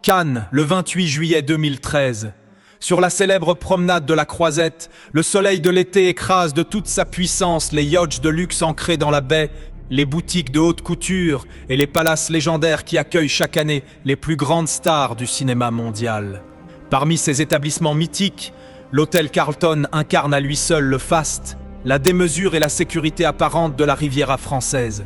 Cannes, le 28 juillet 2013. Sur la célèbre promenade de la Croisette, le soleil de l'été écrase de toute sa puissance les yachts de luxe ancrés dans la baie, les boutiques de haute couture et les palaces légendaires qui accueillent chaque année les plus grandes stars du cinéma mondial. Parmi ces établissements mythiques, l'hôtel Carlton incarne à lui seul le faste, la démesure et la sécurité apparente de la Riviera française.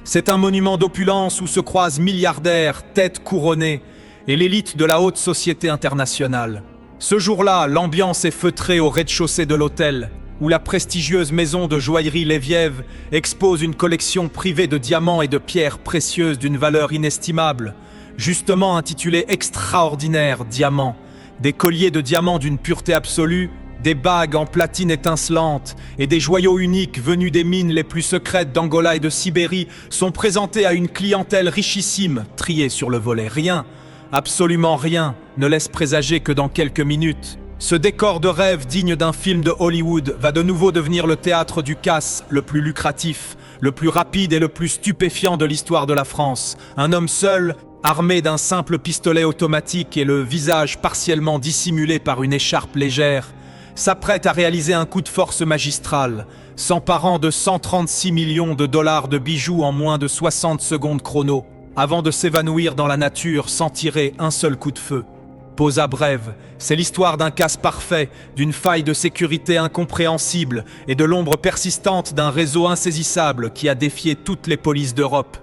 C'est un monument d'opulence où se croisent milliardaires, têtes couronnées, et l'élite de la haute société internationale. Ce jour-là, l'ambiance est feutrée au rez-de-chaussée de l'hôtel, où la prestigieuse maison de joaillerie Leviev expose une collection privée de diamants et de pierres précieuses d'une valeur inestimable, justement intitulée Extraordinaire Diamant, des colliers de diamants d'une pureté absolue, des bagues en platine étincelante et des joyaux uniques venus des mines les plus secrètes d'Angola et de Sibérie sont présentés à une clientèle richissime, triée sur le volet. Rien, absolument rien, ne laisse présager que dans quelques minutes, ce décor de rêve digne d'un film de Hollywood va de nouveau devenir le théâtre du casse le plus lucratif, le plus rapide et le plus stupéfiant de l'histoire de la France. Un homme seul, armé d'un simple pistolet automatique et le visage partiellement dissimulé par une écharpe légère, s'apprête à réaliser un coup de force magistral, s'emparant de 136 millions de dollars de bijoux en moins de 60 secondes chrono, avant de s'évanouir dans la nature sans tirer un seul coup de feu. Posa brève, c'est l'histoire d'un casse parfait, d'une faille de sécurité incompréhensible et de l'ombre persistante d'un réseau insaisissable qui a défié toutes les polices d'Europe.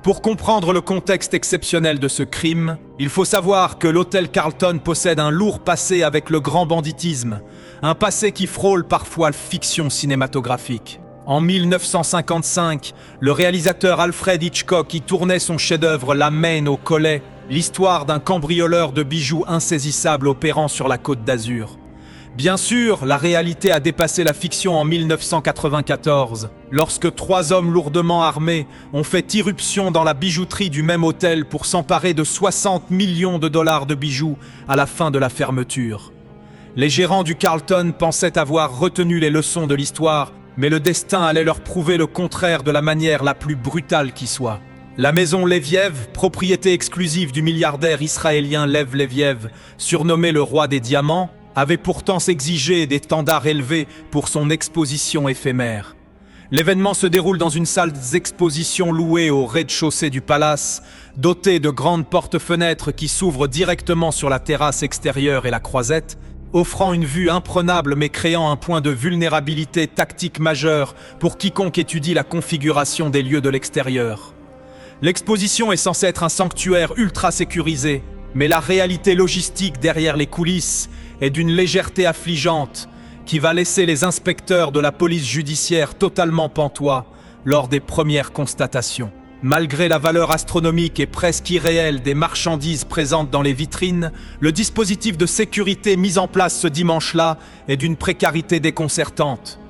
Pour comprendre le contexte exceptionnel de ce crime, il faut savoir que l'hôtel Carlton possède un lourd passé avec le grand banditisme, un passé qui frôle parfois la fiction cinématographique. En 1955, le réalisateur Alfred Hitchcock y tournait son chef-d'œuvre La Main au collet, l'histoire d'un cambrioleur de bijoux insaisissable opérant sur la Côte d'Azur. Bien sûr, la réalité a dépassé la fiction en 1994, lorsque 3 hommes lourdement armés ont fait irruption dans la bijouterie du même hôtel pour s'emparer de 60 millions de dollars de bijoux à la fin de la fermeture. Les gérants du Carlton pensaient avoir retenu les leçons de l'histoire, mais le destin allait leur prouver le contraire de la manière la plus brutale qui soit. La maison Leviev, propriété exclusive du milliardaire israélien Lev Leviev, surnommé le roi des diamants, avait pourtant exigé des standards élevés pour son exposition éphémère. L'événement se déroule dans une salle d'exposition louée au rez-de-chaussée du palace, dotée de grandes portes-fenêtres qui s'ouvrent directement sur la terrasse extérieure et la croisette, offrant une vue imprenable mais créant un point de vulnérabilité tactique majeur pour quiconque étudie la configuration des lieux de l'extérieur. L'exposition est censée être un sanctuaire ultra sécurisé, mais la réalité logistique derrière les coulisses est d'une légèreté affligeante qui va laisser les inspecteurs de la police judiciaire totalement pantois lors des premières constatations. Malgré la valeur astronomique et presque irréelle des marchandises présentes dans les vitrines, le dispositif de sécurité mis en place ce dimanche-là est d'une précarité déconcertante.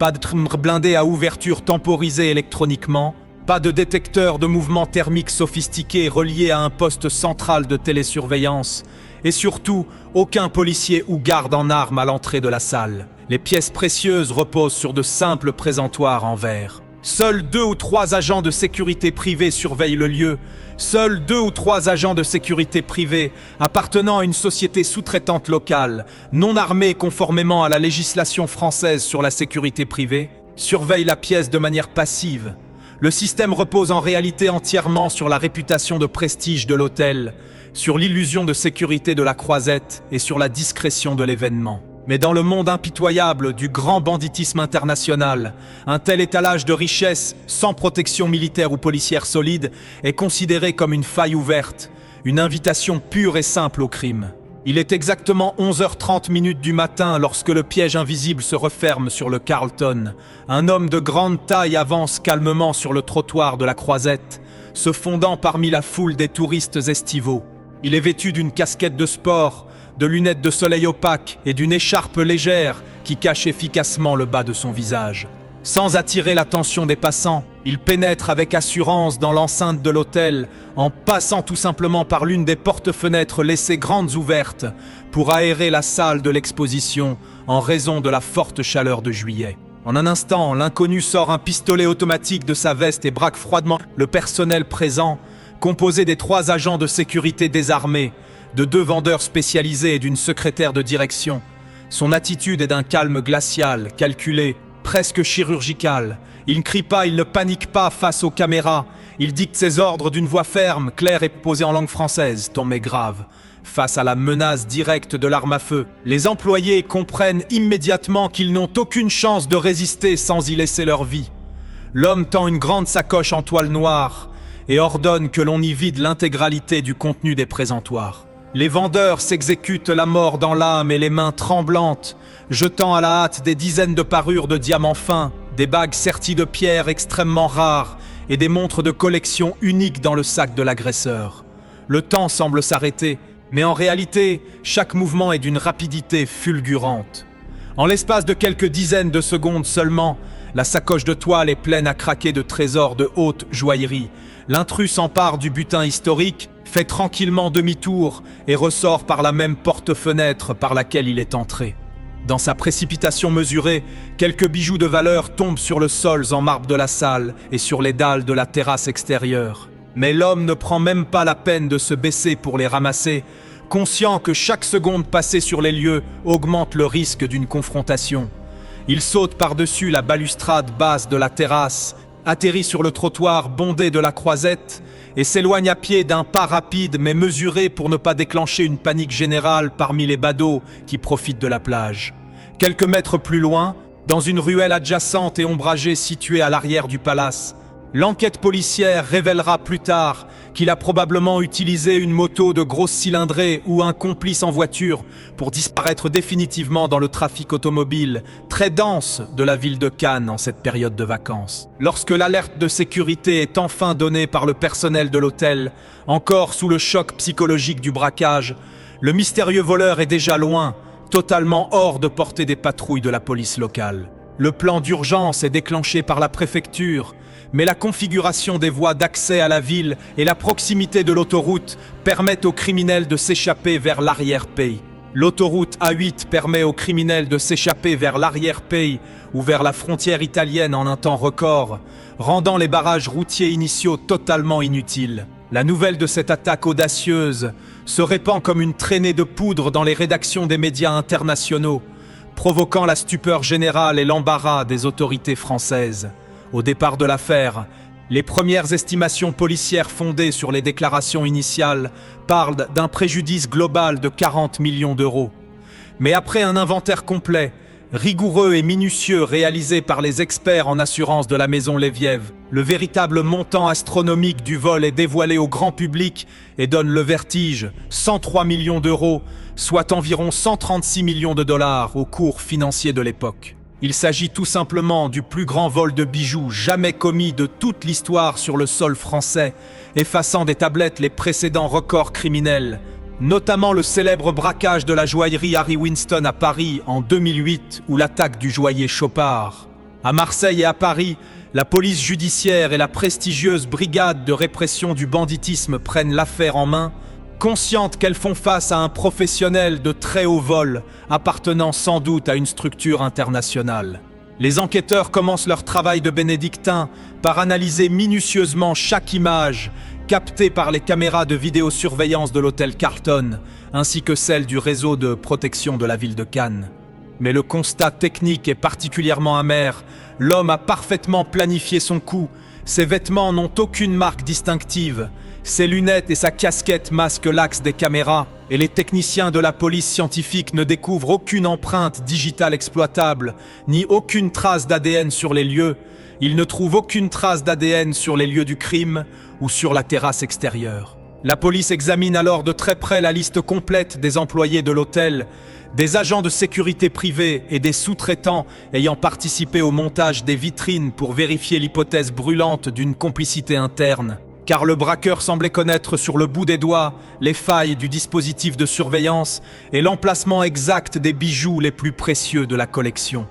Pas de timbre blindé à ouverture temporisée électroniquement, pas de détecteur de mouvement thermique sophistiqué relié à un poste central de télésurveillance, et surtout, aucun policier ou garde en armes à l'entrée de la salle. Les pièces précieuses reposent sur de simples présentoirs en verre. Seuls 2 ou 3 agents de sécurité privée surveillent le lieu. Seuls 2 ou 3 agents de sécurité privée, appartenant à une société sous-traitante locale, non armée conformément à la législation française sur la sécurité privée, surveillent la pièce de manière passive. Le système repose en réalité entièrement sur la réputation de prestige de l'hôtel, sur l'illusion de sécurité de la croisette et sur la discrétion de l'événement. Mais dans le monde impitoyable du grand banditisme international, un tel étalage de richesses, sans protection militaire ou policière solide, est considéré comme une faille ouverte, une invitation pure et simple au crime. Il est exactement 11h30 du matin lorsque le piège invisible se referme sur le Carlton. Un homme de grande taille avance calmement sur le trottoir de la Croisette, se fondant parmi la foule des touristes estivaux. Il est vêtu d'une casquette de sport, de lunettes de soleil opaques et d'une écharpe légère qui cache efficacement le bas de son visage. Sans attirer l'attention des passants, il pénètre avec assurance dans l'enceinte de l'hôtel en passant tout simplement par l'une des portes-fenêtres laissées grandes ouvertes pour aérer la salle de l'exposition en raison de la forte chaleur de juillet. En un instant, l'inconnu sort un pistolet automatique de sa veste et braque froidement le personnel présent, composé des 3 agents de sécurité désarmés, de 2 vendeurs spécialisés et d'une secrétaire de direction. Son attitude est d'un calme glacial, calculé, presque chirurgical. Il ne crie pas, il ne panique pas face aux caméras. Il dicte ses ordres d'une voix ferme, claire et posée en langue française, ton mais grave. Face à la menace directe de l'arme à feu, les employés comprennent immédiatement qu'ils n'ont aucune chance de résister sans y laisser leur vie. L'homme tend une grande sacoche en toile noire et ordonne que l'on y vide l'intégralité du contenu des présentoirs. Les vendeurs s'exécutent la mort dans l'âme et les mains tremblantes, jetant à la hâte des dizaines de parures de diamants fins, des bagues serties de pierres extrêmement rares et des montres de collection uniques dans le sac de l'agresseur. Le temps semble s'arrêter, mais en réalité, chaque mouvement est d'une rapidité fulgurante. En l'espace de quelques dizaines de secondes seulement, la sacoche de toile est pleine à craquer de trésors de haute joaillerie. L'intrus s'empare du butin historique, fait tranquillement demi-tour et ressort par la même porte-fenêtre par laquelle il est entré. Dans sa précipitation mesurée, quelques bijoux de valeur tombent sur le sol en marbre de la salle et sur les dalles de la terrasse extérieure. Mais l'homme ne prend même pas la peine de se baisser pour les ramasser, conscient que chaque seconde passée sur les lieux augmente le risque d'une confrontation. Il saute par-dessus la balustrade basse de la terrasse, atterrit sur le trottoir bondé de la Croisette et s'éloigne à pied d'un pas rapide mais mesuré pour ne pas déclencher une panique générale parmi les badauds qui profitent de la plage. Quelques mètres plus loin, dans une ruelle adjacente et ombragée située à l'arrière du palace, l'enquête policière révélera plus tard qu'il a probablement utilisé une moto de grosse cylindrée ou un complice en voiture pour disparaître définitivement dans le trafic automobile très dense de la ville de Cannes en cette période de vacances. Lorsque l'alerte de sécurité est enfin donnée par le personnel de l'hôtel, encore sous le choc psychologique du braquage, le mystérieux voleur est déjà loin, totalement hors de portée des patrouilles de la police locale. Le plan d'urgence est déclenché par la préfecture, mais la configuration des voies d'accès à la ville et la proximité de l'autoroute permettent aux criminels de s'échapper vers l'arrière-pays. L'autoroute A8 permet aux criminels de s'échapper vers l'arrière-pays ou vers la frontière italienne en un temps record, rendant les barrages routiers initiaux totalement inutiles. La nouvelle de cette attaque audacieuse se répand comme une traînée de poudre dans les rédactions des médias internationaux, provoquant la stupeur générale et l'embarras des autorités françaises. Au départ de l'affaire, les premières estimations policières fondées sur les déclarations initiales parlent d'un préjudice global de 40 millions d'euros. Mais après un inventaire complet, rigoureux et minutieux réalisé par les experts en assurance de la maison Léviev, le véritable montant astronomique du vol est dévoilé au grand public et donne le vertige, 103 millions d'euros, soit environ 136 millions de dollars au cours financier de l'époque. Il s'agit tout simplement du plus grand vol de bijoux jamais commis de toute l'histoire sur le sol français, effaçant des tablettes les précédents records criminels, notamment le célèbre braquage de la joaillerie Harry Winston à Paris en 2008 ou l'attaque du joaillier Chopard. À Marseille et à Paris, la police judiciaire et la prestigieuse brigade de répression du banditisme prennent l'affaire en main, conscientes qu'elles font face à un professionnel de très haut vol, appartenant sans doute à une structure internationale. Les enquêteurs commencent leur travail de bénédictin par analyser minutieusement chaque image captée par les caméras de vidéosurveillance de l'hôtel Carlton, ainsi que celle du réseau de protection de la ville de Cannes. Mais le constat technique est particulièrement amer. L'homme a parfaitement planifié son coup. Ses vêtements n'ont aucune marque distinctive. Ses lunettes et sa casquette masquent l'axe des caméras, et les techniciens de la police scientifique ne découvrent aucune empreinte digitale exploitable, ni aucune trace d'ADN sur les lieux. Ils ne trouvent aucune trace d'ADN sur les lieux du crime ou sur la terrasse extérieure. La police examine alors de très près la liste complète des employés de l'hôtel, des agents de sécurité privés et des sous-traitants ayant participé au montage des vitrines pour vérifier l'hypothèse brûlante d'une complicité interne. Car le braqueur semblait connaître sur le bout des doigts les failles du dispositif de surveillance et l'emplacement exact des bijoux les plus précieux de la collection.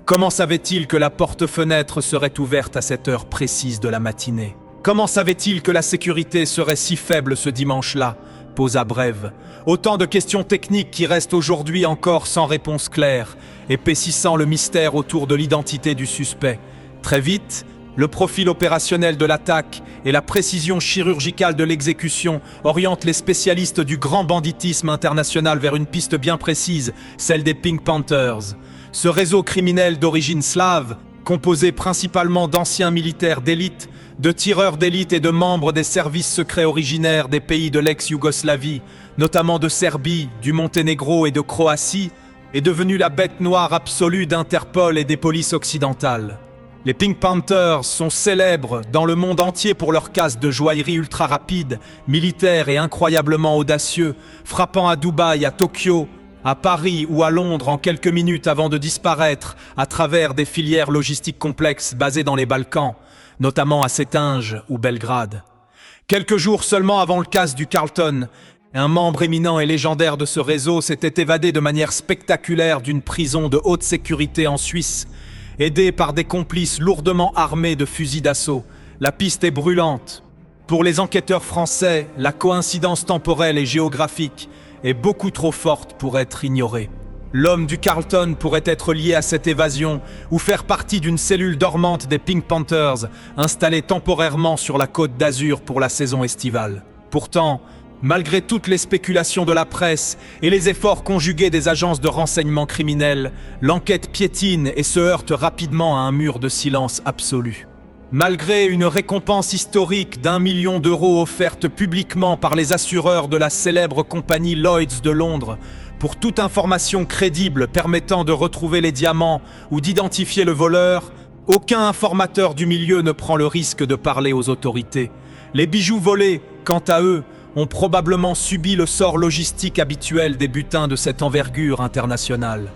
Comment savait-il que la porte-fenêtre serait ouverte à cette heure précise de la matinée? Comment savait-il que la sécurité serait si faible ce dimanche-là? Posa Brève. Autant de questions techniques qui restent aujourd'hui encore sans réponse claire, épaississant le mystère autour de l'identité du suspect. Très vite, Le profil opérationnel de l'attaque et la précision chirurgicale de l'exécution orientent les spécialistes du grand banditisme international vers une piste bien précise, celle des Pink Panthers. Ce réseau criminel d'origine slave, composé principalement d'anciens militaires d'élite, de tireurs d'élite et de membres des services secrets originaires des pays de l'ex-Yougoslavie, notamment de Serbie, du Monténégro et de Croatie, est devenu la bête noire absolue d'Interpol et des polices occidentales. Les Pink Panthers sont célèbres dans le monde entier pour leur casse de joaillerie ultra rapide, militaire et incroyablement audacieux, frappant à Dubaï, à Tokyo, à Paris ou à Londres en quelques minutes avant de disparaître à travers des filières logistiques complexes basées dans les Balkans, notamment à Cetinje ou Belgrade. Quelques jours seulement avant le casse du Carlton, un membre éminent et légendaire de ce réseau s'était évadé de manière spectaculaire d'une prison de haute sécurité en Suisse, aidé par des complices lourdement armés de fusils d'assaut. La piste est brûlante. Pour les enquêteurs français, la coïncidence temporelle et géographique est beaucoup trop forte pour être ignorée. L'homme du Carlton pourrait être lié à cette évasion ou faire partie d'une cellule dormante des Pink Panthers installée temporairement sur la côte d'Azur pour la saison estivale. Pourtant, malgré toutes les spéculations de la presse et les efforts conjugués des agences de renseignement criminels, l'enquête piétine et se heurte rapidement à un mur de silence absolu. Malgré une récompense historique d'1 million d'euros offerte publiquement par les assureurs de la célèbre compagnie Lloyds de Londres, pour toute information crédible permettant de retrouver les diamants ou d'identifier le voleur, aucun informateur du milieu ne prend le risque de parler aux autorités. Les bijoux volés, quant à eux, ont probablement subi le sort logistique habituel des butins de cette envergure internationale.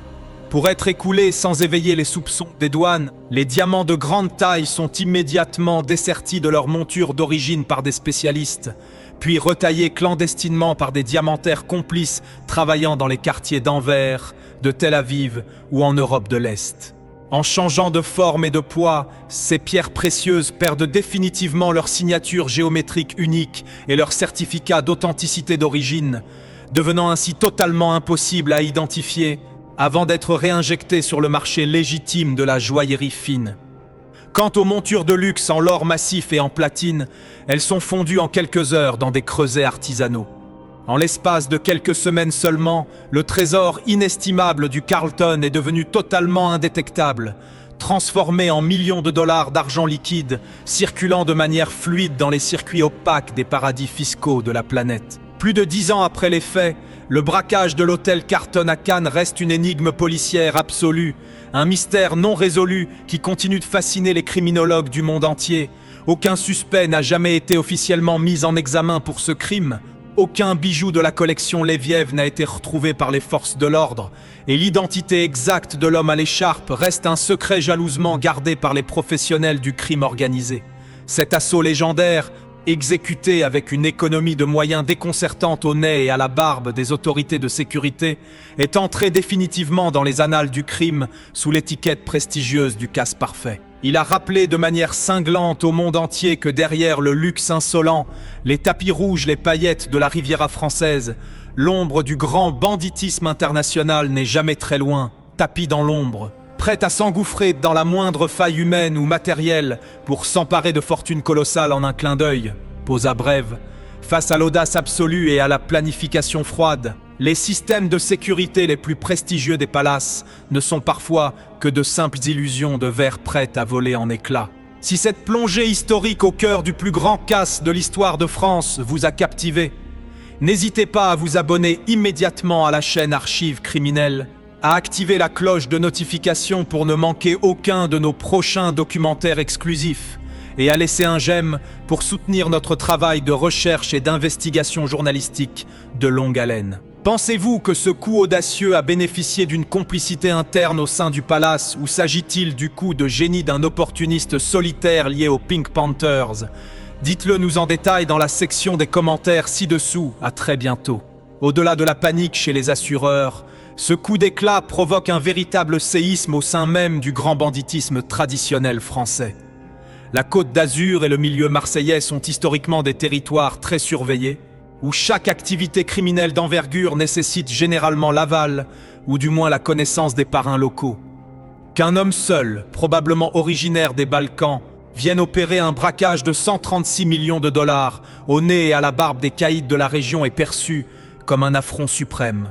Pour être écoulés sans éveiller les soupçons des douanes, les diamants de grande taille sont immédiatement dessertis de leur monture d'origine par des spécialistes, puis retaillés clandestinement par des diamantaires complices travaillant dans les quartiers d'Anvers, de Tel Aviv ou en Europe de l'Est. En changeant de forme et de poids, ces pierres précieuses perdent définitivement leur signature géométrique unique et leur certificat d'authenticité d'origine, devenant ainsi totalement impossible à identifier avant d'être réinjectées sur le marché légitime de la joaillerie fine. Quant aux montures de luxe en or massif et en platine, elles sont fondues en quelques heures dans des creusets artisanaux. En l'espace de quelques semaines seulement, le trésor inestimable du Carlton est devenu totalement indétectable, transformé en millions de dollars d'argent liquide, circulant de manière fluide dans les circuits opaques des paradis fiscaux de la planète. Plus de 10 ans après les faits, le braquage de l'hôtel Carlton à Cannes reste une énigme policière absolue, un mystère non résolu qui continue de fasciner les criminologues du monde entier. Aucun suspect n'a jamais été officiellement mis en examen pour ce crime. Aucun bijou de la collection Leviev n'a été retrouvé par les forces de l'ordre, et l'identité exacte de l'homme à l'écharpe reste un secret jalousement gardé par les professionnels du crime organisé. Cet assaut légendaire, exécuté avec une économie de moyens déconcertante au nez et à la barbe des autorités de sécurité, est entré définitivement dans les annales du crime sous l'étiquette prestigieuse du casse parfait. Il a rappelé de manière cinglante au monde entier que derrière le luxe insolent, les tapis rouges, les paillettes de la Riviera française, l'ombre du grand banditisme international n'est jamais très loin, tapis dans l'ombre, prête à s'engouffrer dans la moindre faille humaine ou matérielle pour s'emparer de fortunes colossales en un clin d'œil. Posa brève. Face à l'audace absolue et à la planification froide, les systèmes de sécurité les plus prestigieux des palaces ne sont parfois que de simples illusions de verre prêtes à voler en éclats. Si cette plongée historique au cœur du plus grand casse de l'histoire de France vous a captivé, n'hésitez pas à vous abonner immédiatement à la chaîne Archives Criminelles, à activer la cloche de notification pour ne manquer aucun de nos prochains documentaires exclusifs, et à laisser un j'aime pour soutenir notre travail de recherche et d'investigation journalistique de longue haleine. Pensez-vous que ce coup audacieux a bénéficié d'une complicité interne au sein du palace, ou s'agit-il du coup de génie d'un opportuniste solitaire lié aux Pink Panthers? Dites-le nous en détail dans la section des commentaires ci-dessous. À très bientôt. Au-delà de la panique chez les assureurs, ce coup d'éclat provoque un véritable séisme au sein même du grand banditisme traditionnel français. La Côte d'Azur et le milieu marseillais sont historiquement des territoires très surveillés, où chaque activité criminelle d'envergure nécessite généralement l'aval, ou du moins la connaissance des parrains locaux. Qu'un homme seul, probablement originaire des Balkans, viennent opérer un braquage de 136 millions de dollars au nez et à la barbe des caïds de la région est perçu comme un affront suprême.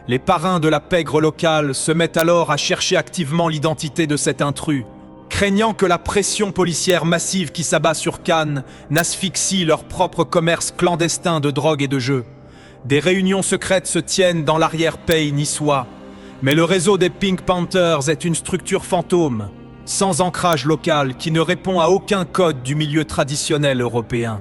Les parrains de la pègre locale se mettent alors à chercher activement l'identité de cet intrus, craignant que la pression policière massive qui s'abat sur Cannes n'asphyxie leur propre commerce clandestin de drogue et de jeux. Des réunions secrètes se tiennent dans l'arrière-pays niçois, mais le réseau des Pink Panthers est une structure fantôme, sans ancrage local, qui ne répond à aucun code du milieu traditionnel européen.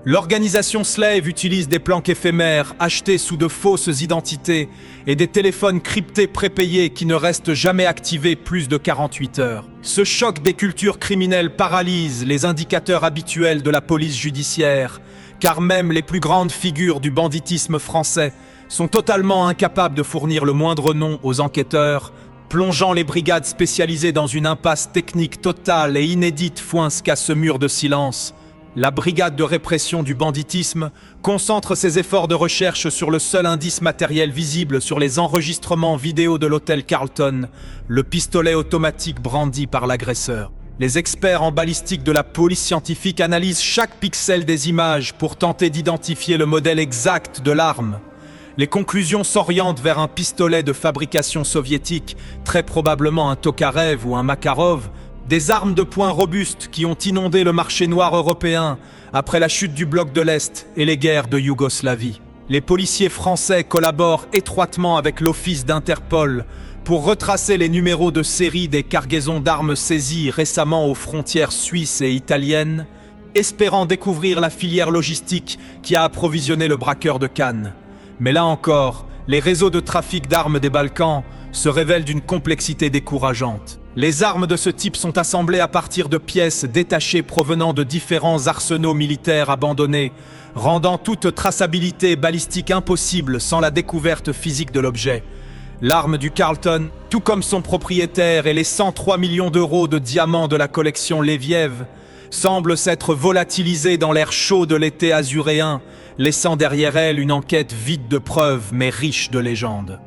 L'organisation Slave utilise des planques éphémères achetés sous de fausses identités et des téléphones cryptés prépayés qui ne restent jamais activés plus de 48 heures. Ce choc des cultures criminelles paralyse les indicateurs habituels de la police judiciaire, car même les plus grandes figures du banditisme français sont totalement incapables de fournir le moindre nom aux enquêteurs, plongeant les brigades spécialisées dans une impasse technique totale et inédite foince qu'à ce mur de silence. La brigade de répression du banditisme concentre ses efforts de recherche sur le seul indice matériel visible sur les enregistrements vidéo de l'hôtel Carlton, le pistolet automatique brandi par l'agresseur. Les experts en balistique de la police scientifique analysent chaque pixel des images pour tenter d'identifier le modèle exact de l'arme. Les conclusions s'orientent vers un pistolet de fabrication soviétique, très probablement un Tokarev ou un Makarov, des armes de poing robustes qui ont inondé le marché noir européen après la chute du bloc de l'Est et les guerres de Yougoslavie. Les policiers français collaborent étroitement avec l'office d'Interpol pour retracer les numéros de série des cargaisons d'armes saisies récemment aux frontières suisses et italiennes, espérant découvrir la filière logistique qui a approvisionné le braqueur de Cannes. Mais là encore, les réseaux de trafic d'armes des Balkans se révèlent d'une complexité décourageante. Les armes de ce type sont assemblées à partir de pièces détachées provenant de différents arsenaux militaires abandonnés, rendant toute traçabilité balistique impossible sans la découverte physique de l'objet. L'arme du Carlton, tout comme son propriétaire et les 103 millions d'euros de diamants de la collection Leviev, semblent s'être volatilisés dans l'air chaud de l'été azuréen, laissant derrière elle une enquête vide de preuves mais riche de légendes.